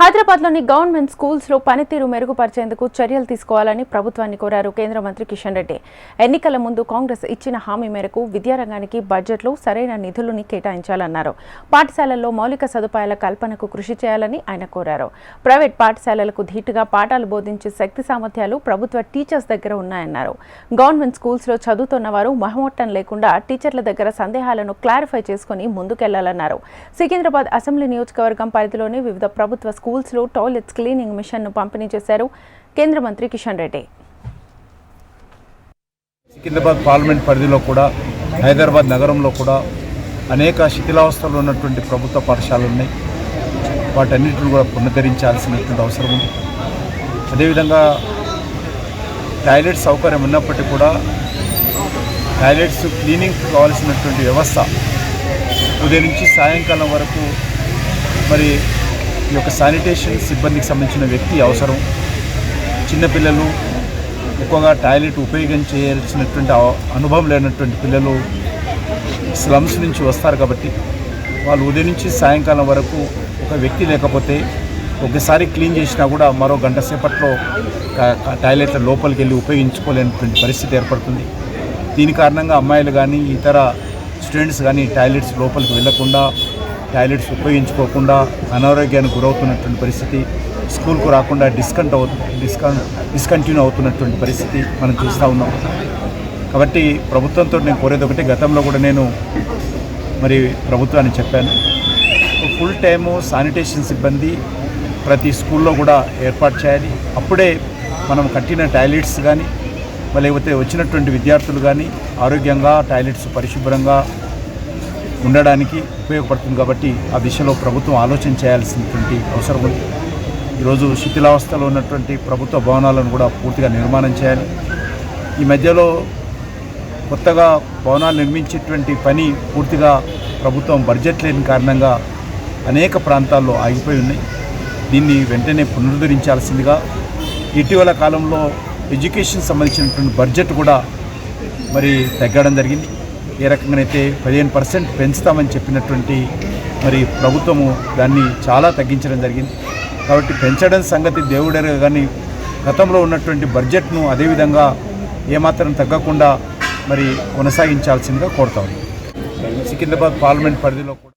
హైదరాబాద్లోని గవర్నమెంట్ స్కూల్స్లో పనితీరు మెరుగుపరిచేందుకు చర్యలు తీసుకోవాలని ప్రభుత్వాన్ని కోరారు కేంద్ర మంత్రి కిషన్ రెడ్డి. ఎన్నికల ముందు కాంగ్రెస్ ఇచ్చిన హామీ మేరకు విద్యారంగానికి బడ్జెట్లో సరైన నిధులను కేటాయించాలన్నారు. పాఠశాలల్లో మౌలిక సదుపాయాల కల్పనకు కృషి చేయాలని ఆయన కోరారు. ప్రైవేట్ పాఠశాలలకు ధీటుగా పాఠాలు బోధించే శక్తి సామర్థ్యాలు ప్రభుత్వ టీచర్స్ దగ్గర ఉన్నాయన్నారు. గవర్నమెంట్ స్కూల్స్లో చదువుతున్న వారు మొహమొట్టం లేకుండా టీచర్ల దగ్గర సందేహాలను క్లారిఫై చేసుకుని ముందుకెళ్లాలన్నారు. సికింద్రాబాద్ అసెంబ్లీ నియోజకవర్గం పరిధిలోని వివిధ ప్రభుత్వ స్కూల్స్ లో టాయిలెట్స్ క్లీనింగ్ మిషన్ ను పంపిణీ చేశారు కేంద్ర మంత్రి కిషన్ రెడ్డి. సికింద్రాబాద్ పార్లమెంట్ పరిధిలో కూడా హైదరాబాద్ నగరంలో కూడా అనేక శిథిలావస్థలో ఉన్నటువంటి ప్రభుత్వ పాఠశాలలు ఉన్నాయి. వాటన్నిటిని కూడా పునరుద్ధరించాల్సినటువంటి అవసరం ఉంది. అదేవిధంగా టాయిలెట్ సౌకర్యం ఉన్నప్పటికీ కూడా టాయిలెట్స్ క్లీనింగ్ కావాల్సినటువంటి వ్యవస్థ ఉదయం నుంచి సాయంకాలం వరకు మరి ఈ యొక్క శానిటేషన్ సిబ్బందికి సంబంధించిన వ్యక్తి అవసరం. చిన్నపిల్లలు ఎక్కువగా టాయిలెట్ ఉపయోగించాల్సినటువంటి అనుభవం లేనటువంటి పిల్లలు స్లమ్స్ నుంచి వస్తారు కాబట్టి వాళ్ళు ఉదయం నుంచి సాయంకాలం వరకు ఒక వ్యక్తి లేకపోతే ఒకసారి క్లీన్ చేసినా కూడా మరో గంట సేపట్లో టాయిలెట్ల లోపలికి వెళ్ళి ఉపయోగించుకోలేనటువంటి పరిస్థితి ఏర్పడుతుంది. దీని కారణంగా అమ్మాయిలు కానీ ఇతర స్టూడెంట్స్ కానీ టాయిలెట్స్ లోపలికి వెళ్లకుండా టాయిలెట్స్ ఉపయోగించుకోకుండా అనారోగ్యానికి గురవుతున్నటువంటి పరిస్థితి, స్కూల్కు రాకుండా డిస్కంటిన్యూ అవుతున్నటువంటి పరిస్థితి మనం చూస్తూ ఉన్నాం. కాబట్టి ప్రభుత్వంతో నేను కోరేది ఒకటి, గతంలో కూడా నేను మరి ప్రభుత్వాన్ని చెప్పాను, ఫుల్ టైము శానిటేషన్ సిబ్బంది ప్రతి స్కూల్లో కూడా ఏర్పాటు చేయాలి. అప్పుడే మనం కట్టిన టాయిలెట్స్ కానీ లేకపోతే వచ్చినటువంటి విద్యార్థులు కానీ ఆరోగ్యంగా టాయిలెట్స్ పరిశుభ్రంగా ఉండడానికి ఉపయోగపడుతుంది. కాబట్టి ఆ దిశలో ప్రభుత్వం ఆలోచన చేయాల్సినటువంటి అవసరం ఉంది. ఈరోజు శిథిలావస్థలో ఉన్నటువంటి ప్రభుత్వ భవనాలను కూడా పూర్తిగా నిర్మాణం చేయాలి. ఈ మధ్యలో కొత్తగా భవనాలు నిర్మించేటువంటి పని పూర్తిగా ప్రభుత్వం బడ్జెట్ లేని కారణంగా అనేక ప్రాంతాల్లో ఆగిపోయి ఉన్నాయి. దీన్ని వెంటనే పునరుద్ధరించాల్సిందిగా, ఇటీవల కాలంలో ఎడ్యుకేషన్ సంబంధించినటువంటి బడ్జెట్ కూడా మరి తగ్గడం జరిగింది. ఏ రకంగానైతే 15% పెంచుతామని చెప్పినటువంటి మరి ప్రభుత్వము దాన్ని చాలా తగ్గించడం జరిగింది. కాబట్టి పెంచడం సంగతి దేవుడెరగ, కానీ గతంలో ఉన్నటువంటి బడ్జెట్ను అదేవిధంగా ఏమాత్రం తగ్గకుండా మరి కొనసాగించాల్సిందిగా కోరుతాము. సికింద్రాబాద్ పార్లమెంట్ పరిధిలో కూడా